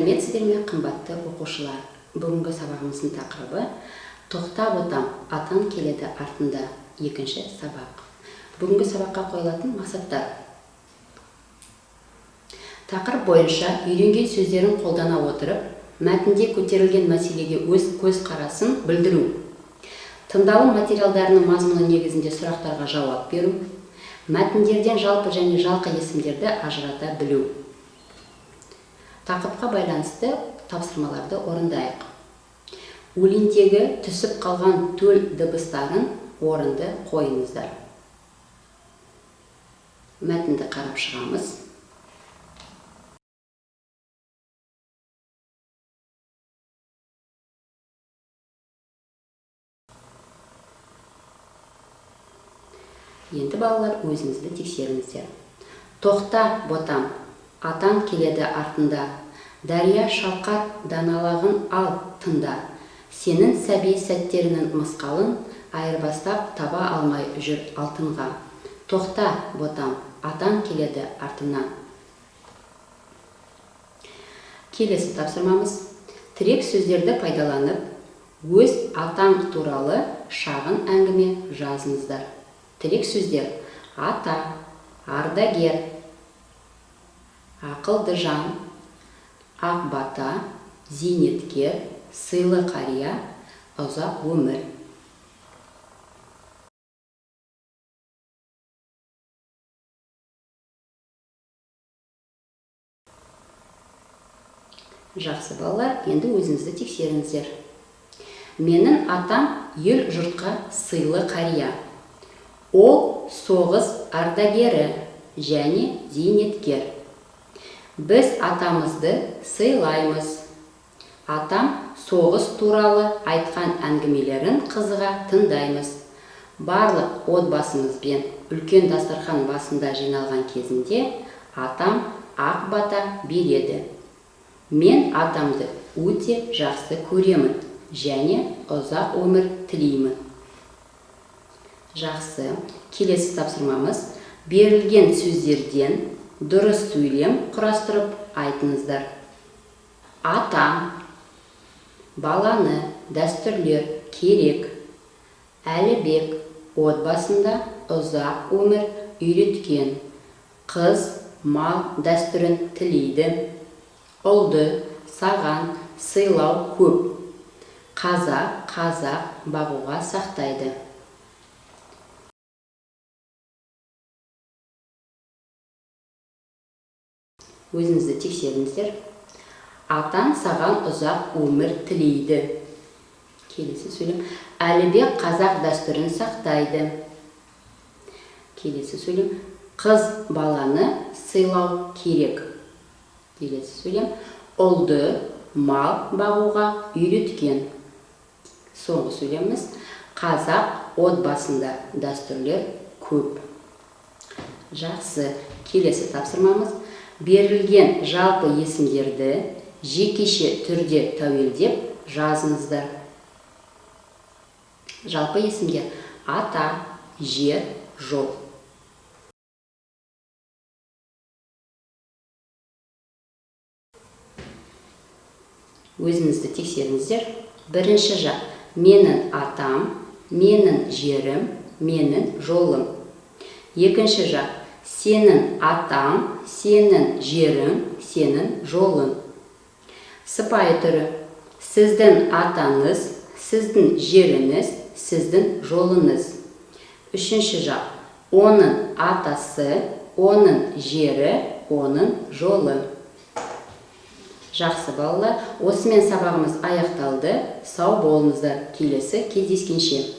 Сәлеметсіздер ме, қымбатты оқушылар? Бүгінгі сабағымыздың тақырыбы «Тоқтап отам, атан келеді артында» екінші сабақ. Бүгінгі сабаққа қойылатын мақсаттар. Тақырып бойынша үйренген сөздерін қолдана отырып, мәтінде көтерілген мәселеге өз көзқарасын білдіру. Тыңдалым материалдарының мазмұны негізінде сұрақтарға жауап беру. Мәтіндерден жалпы және жалқы есімдерді ажырата білу. Тақырыпқа байланысты тапсырмаларды орындайық. Өлеңдегі түсіп қалған төл дыбыстарын орынды қойыңыздар. Мәтінді қарап шығамыз. Енді балалар, өзіңізді тексеріңіздер. Тоқта, ботам, атан келеді артында, дария шалқар даналағын ал тында, сенің сәби сәттерінің мысқалын айырбастап таба алмай жүр алтынға. Тоқта, ботам, атан келеді артына. Келесі тапсырмамыз. Тірек сөздерді пайдаланып, өз атаң туралы шағын әңгіме жазыңыздар. Тірек сөздер: ата, ардагер, ақылды жан, ақ бата, зейнеткер, сыйлы қария, ұзақ өмір. Жақсы балалар, енді өзіңізді тексеріңіздер. Менің атам ел жұртқа сыйлы қария. Ол соғыс ардагері және зейнеткер. Біз атамызды сыйлаймыз. Атам соғыс туралы айтқан әңгімелерін қызыға тыңдаймыз. Барлық отбасымызбен үлкен дастархан басында жиналған кезінде атам ақ бата береді. Мен атамды өте жақсы көремін және ұзақ өмір тілеймін. Жақсы. Келесі тапсырмамыз. Берілген сөздерден дұрыс сөйлем құрастырып айтыңыздар. Атам, баланы дәстүрлер керек, Әлібек отбасында ұзақ өмір үйреткен, қыз мал дәстүрін тілейді, ұлды саған сыйлау көп, қазақ бағуға сақтайды. Өзіңізді тексеріңіздер. Атан саған ұзақ өмір тілейді. Келесі сөйлем. Әлібек қазақ дәстүрін сақтайды. Келесі сөйлем. Қыз баланы сыйлау керек. Келесі сөйлем. Ұлды мал бағуға үйреткен. Соңғы сөйлеміміз. Қазақ отбасында дәстүрлер көп. Жақсы. Келесі тапсырмамыз. Берілген жалпы есімдерді жекеше түрде тәуелдеп жазыңыздар. Жалпы есімдер: ата, жер, жол. Өзіңізді тексеріңіздер. Бірінші жақ: менің атам, менің жерім, менің жолым. Екінші жақ: сенің атаң, сенің жерің, сенің жолың. Сыпайы түрі: сіздің атаңыз, сіздің жеріңіз, сіздің жолыңыз. Үшінші жақ: оның атасы, оның жері, оның жолы. Жақсы балалар, осымен сабағымыз аяқталды. Сау болыңыздар. Келесі кездескенше.